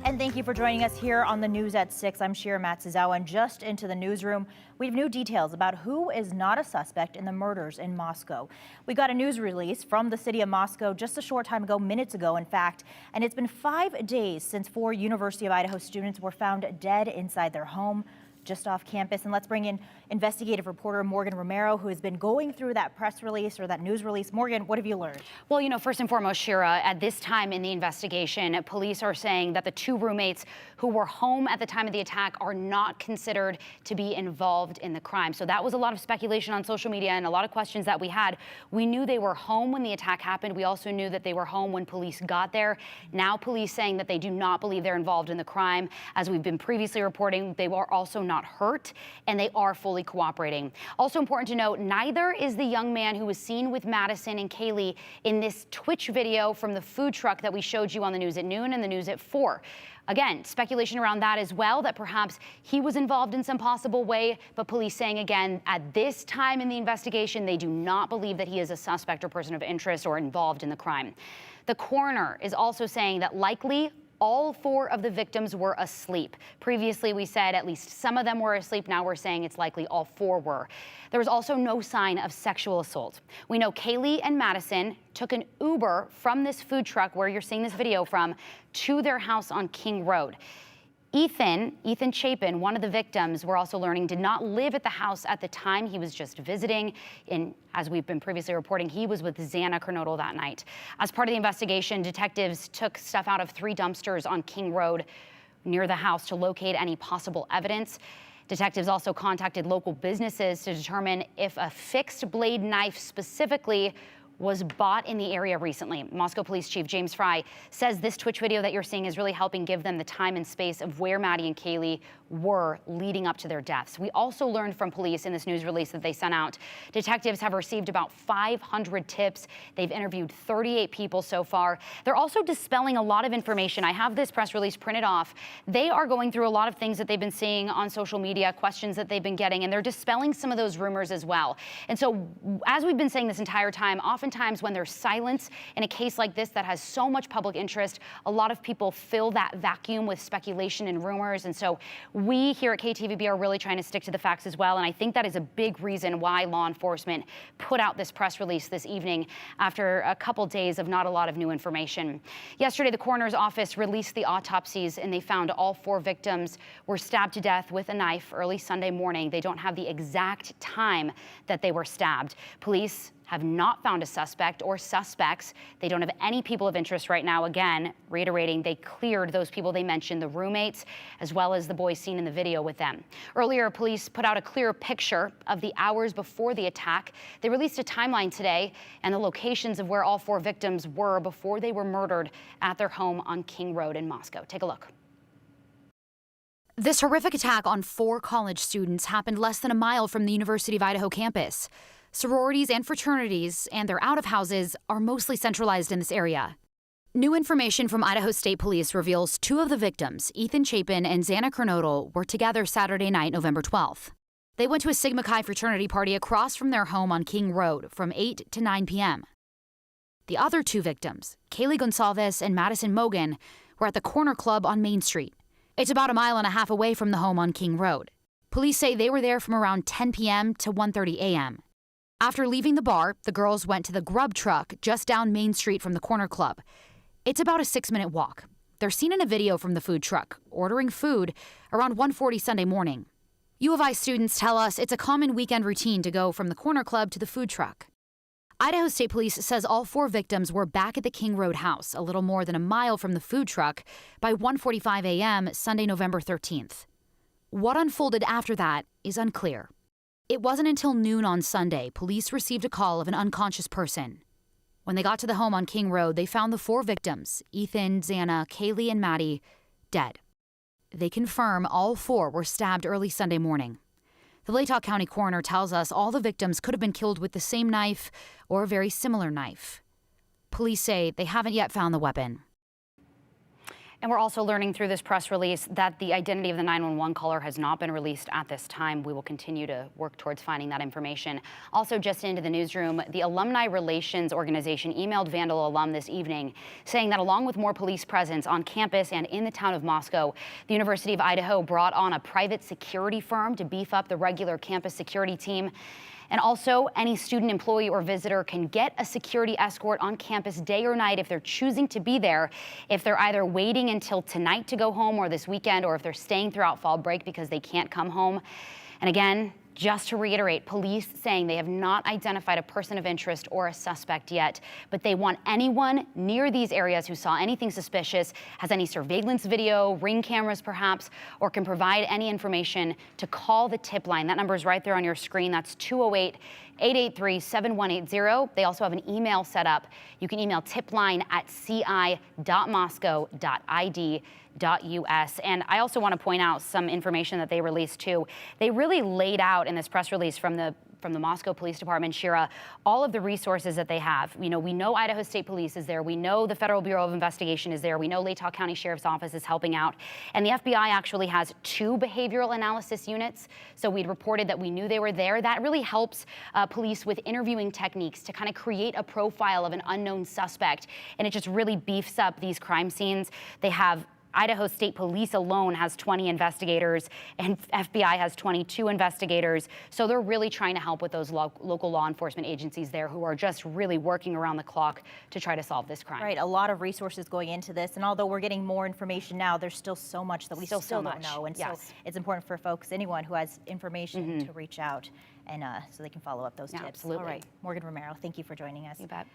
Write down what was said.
And thank you for joining us here on the News at 6. I'm Shira Matsuzawa, and just into the newsroom, we have new details about who is not a suspect in the murders in Moscow. We got a news release from the city of Moscow just a short time ago, minutes ago, in fact, and it's been 5 days since 4 University of Idaho students were found dead inside their home just off campus. And let's bring in investigative reporter Morgan Romero, who has been going through that press release or that news release. Morgan, what have you learned? Well, first and foremost, Shira, at this time in the investigation, police are saying that the 2 roommates who were home at the time of the attack are not considered to be involved in the crime. So that was a lot of speculation on social media and a lot of questions that we had. We knew they were home when the attack happened. We also knew that they were home when police got there. Now police saying that they do not believe they're involved in the crime. As we've been previously reporting, they were also not hurt, and they are fully cooperating. Also important to note, neither is the young man who was seen with Madison and Kaylee in this Twitch video from the food truck that we showed you on the news at noon and the news at 4. Again, speculation around that as well, that perhaps he was involved in some possible way, but police saying again, at this time in the investigation, they do not believe that he is a suspect or person of interest or involved in the crime. The coroner is also saying that likely all 4 of the victims were asleep. Previously, we said at least some of them were asleep. Now we're saying it's likely all 4 were. There was also no sign of sexual assault. We know Kaylee and Madison took an Uber from this food truck where you're seeing this video from to their house on King Road. Ethan Chapin, one of the victims, we're also learning, did not live at the house at the time. He was just visiting. As we've been previously reporting, he was with Latah County that night. As part of the investigation, detectives took stuff out of 3 dumpsters on King Road near the house to locate any possible evidence. Detectives also contacted local businesses to determine if a fixed blade knife specifically was bought in the area recently. Moscow Police Chief James Fry says this Twitch video that you're seeing is really helping give them the time and space of where Maddie and Kaylee were leading up to their deaths. We also learned from police in this news release that they sent out, detectives have received about 500 tips. They've interviewed 38 people so far. They're also dispelling a lot of information. I have this press release printed off. They are going through a lot of things that they've been seeing on social media, questions that they've been getting, and they're dispelling some of those rumors as well. And so, as we've been saying this entire time, oftentimes when there's silence in a case like this that has so much public interest, a lot of people fill that vacuum with speculation and rumors. And so we here at KTVB are really trying to stick to the facts as well. And I think that is a big reason why law enforcement put out this press release this evening after a couple days of not a lot of new information. Yesterday, the coroner's office released the autopsies, and they found all 4 victims were stabbed to death with a knife early Sunday morning. They don't have the exact time that they were stabbed. Police have not found a suspect or suspects. They don't have any people of interest right now. Again, reiterating, they cleared those people they mentioned, the roommates, as well as the boys seen in the video with them. Earlier, police put out a clear picture of the hours before the attack. They released a timeline today and the locations of where all 4 victims were before they were murdered at their home on King Road in Moscow. Take a look. This horrific attack on 4 college students happened less than a mile from the University of Idaho campus. Sororities and fraternities and their out-of-houses are mostly centralized in this area. New information from Idaho State Police reveals 2 of the victims, Ethan Chapin and Latah County, were together Saturday night, November 12th. They went to a Sigma Chi fraternity party across from their home on King Road from 8 to 9 p.m. The other 2 victims, Kaylee Gonsalves and Madison Mogan, were at the Corner Club on Main Street. It's about a mile and a half away from the home on King Road. Police say they were there from around 10 p.m. to 1:30 a.m. After leaving the bar, the girls went to the grub truck just down Main Street from the Corner Club. It's about a 6-minute walk. They're seen in a video from the food truck, ordering food around 1:40 Sunday morning. U of I students tell us it's a common weekend routine to go from the Corner Club to the food truck. Idaho State Police says all 4 victims were back at the King Road house, a little more than a mile from the food truck, by 1:45 a.m. Sunday, November 13th. What unfolded after that is unclear. It wasn't until noon on Sunday police received a call of an unconscious person. When they got to the home on King Road, they found the 4 victims, Ethan, Xana, Kaylee, and Maddie, dead. They confirm all 4 were stabbed early Sunday morning. The Latah County Coroner tells us all the victims could have been killed with the same knife or a very similar knife. Police say they haven't yet found the weapon. And we're also learning through this press release that the identity of the 911 caller has not been released at this time. We will continue to work towards finding that information. Also, just into the newsroom, the Alumni Relations Organization emailed Vandal alum this evening saying that along with more police presence on campus and in the town of Moscow, the University of Idaho brought on a private security firm to beef up the regular campus security team. And also, any student, employee, or visitor can get a security escort on campus day or night if they're choosing to be there, if they're either waiting until tonight to go home or this weekend, or if they're staying throughout fall break because they can't come home. And again, just to reiterate, police saying they have not identified a person of interest or a suspect yet, but they want anyone near these areas who saw anything suspicious, has any surveillance video, ring cameras perhaps, or can provide any information to call the tip line. That number is right there on your screen. That's 208-883-7180. They also have an email set up. You can email tipline@ci.moscow.id.us. And I also want to point out some information that they released too. They really laid out in this press release from the Moscow Police Department, Shira, all of the resources that they have. We know Idaho State Police is there. We know the Federal Bureau of Investigation is there. We know Latah County Sheriff's Office is helping out. And the FBI actually has 2 behavioral analysis units. So we'd reported that we knew they were there. That really helps police with interviewing techniques to kind of create a profile of an unknown suspect. And it just really beefs up these crime scenes. They have Idaho State Police alone has 20 investigators, and FBI has 22 investigators. So they're really trying to help with those local law enforcement agencies there who are just really working around the clock to try to solve this crime. Right, a lot of resources going into this, and although we're getting more information now, there's still so much that we still don't know. And yes. So it's important for folks, anyone who has information, to reach out and so they can follow up those tips. Absolutely. All right, Morgan Romero, thank you for joining us. You bet.